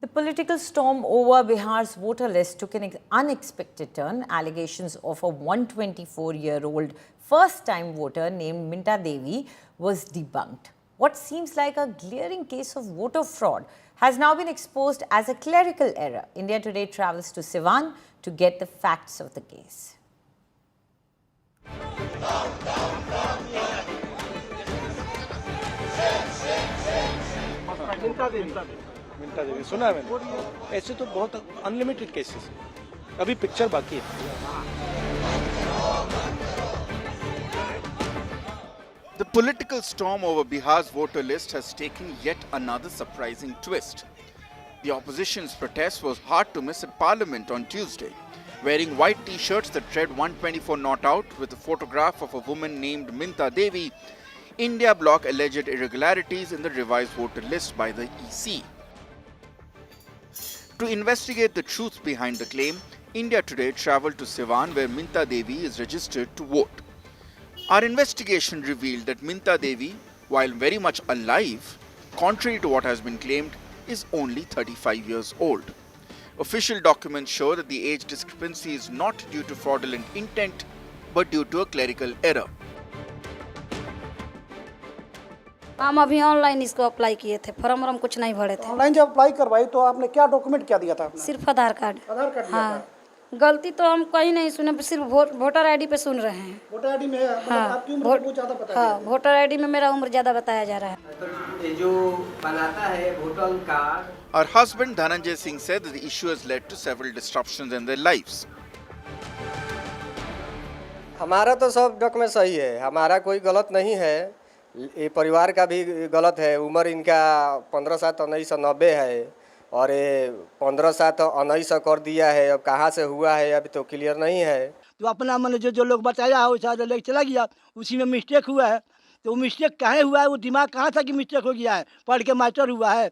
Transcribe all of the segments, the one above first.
The political storm over Bihar's voter list took an unexpected turn. Allegations of a 124-year-old first-time voter named Minta Devi was debunked. What seems like a glaring case of voter fraud has now been exposed as a clerical error. India Today travels to Siwan to get the facts of the case. मिंटा देवी सुना है मैंने। ऐसे तो बहुत unlimited cases है, अभी picture बाकी है। The political storm over Bihar's voter list has taken yet another surprising twist. The opposition's protest was hard to miss at Parliament on Tuesday, wearing white t-shirts that read 124 not out with a photograph of a woman named Minta Devi. India Bloc alleged irregularities in the revised voter list by the EC. To investigate the truth behind the claim, India Today travelled to Siwan where Minta Devi is registered to vote. Our investigation revealed that Minta Devi, while very much alive, contrary to what has been claimed, is only 35 years old. Official documents show that the age discrepancy is not due to fraudulent intent, but due to a clerical error. हम अभी online इसको apply किए थे, form कुछ नहीं भरे थे। Online जब अप्लाई करवाई तो आपने क्या डॉक्यूमेंट क्या दिया था आपने? सिर्फ आधार कार्ड। आधार कार्ड दिया हाँ, गलती तो हम कहीं नहीं सुने, सिर्फ वोटर आईडी पे सुन रहे हैं। वोटर आईडी में है, मतलब आपकी उम्र बहुत ज़्यादा बताया हाँ, वोटर आईडी में मेरा उम्र ज़्यादा बताया जा रहा है। जो बनाता है voter card. Our husband Dhananjay Singh said that the issue has led to several disruptions in their lives. हमारा तो सब डॉक्यूमेंट सही है, हमारा कोई गलत नहीं है। ये परिवार का भी गलत है। उम्र इनका 15/7/1990 है और ये 15/7/1900 कर दिया है। अब कहाँ से हुआ है अभी तो क्लियर नहीं है। तो अपना मन जो लोग बताया वैसा लेके चला गया, उसी में मिस्टेक हुआ है। तो वो मिस्टेक काहे हुआ है, वो दिमाग कहाँ था कि मिस्टेक हो गया है, पढ़ के मास्टर हुआ है,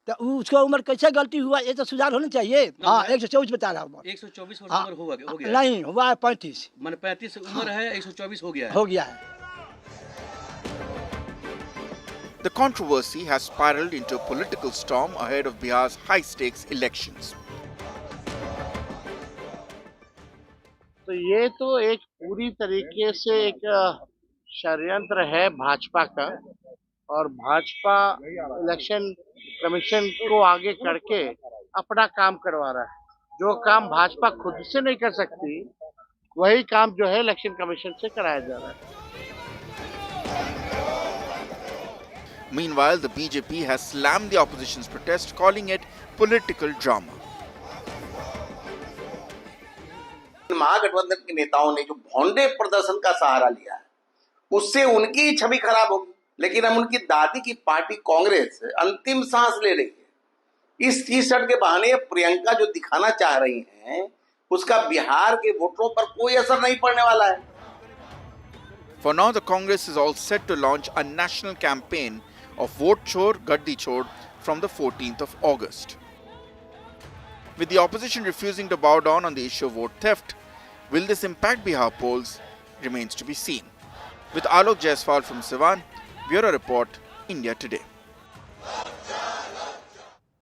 तो उसका उम्र कैसे गलती हुआ, ये तो सुधार होना चाहिए। हाँ, 124 बता रहा हूँ। 124 वर्ष उम्र हो गया नहीं हुआ है 35, मान 35 उम्र है, 124 हो गया है। The controversy has spiraled into a political storm ahead of Bihar's high-stakes elections. तो ये तो एक पूरी तरीके से एक षड्यंत्र है भाजपा का, और भाजपा इलेक्शन कमीशन को आगे करके अपना काम करवा रहा है। जो काम भाजपा खुद से नहीं कर सकती, वही काम जो है इलेक्शन कमीशन से कराया जा रहा है। Meanwhile, the BJP has slammed the opposition's protest, calling it political drama. महागठबंधन के नेताओं ने जो भौंडे प्रदर्शन का सहारा लिया है, उससे उनकी छवि खराब होगी, लेकिन हम उनकी दादी की पार्टी कांग्रेस अंतिम सांस ले रही है। इस टी शर्ट के बहाने प्रियंका जो दिखाना चाह रही हैं, उसका बिहार के वोटरों पर कोई असर नहीं पड़ने वाला है। For now, the Congress is all set to launch a national campaign of Vote Chor, Gaddi Chor from the 14th of August. With the opposition refusing to bow down on the issue of vote theft, will this impact Bihar polls remains to be seen. With Alok Jaiswal from Siwan, Bureau Report, India Today.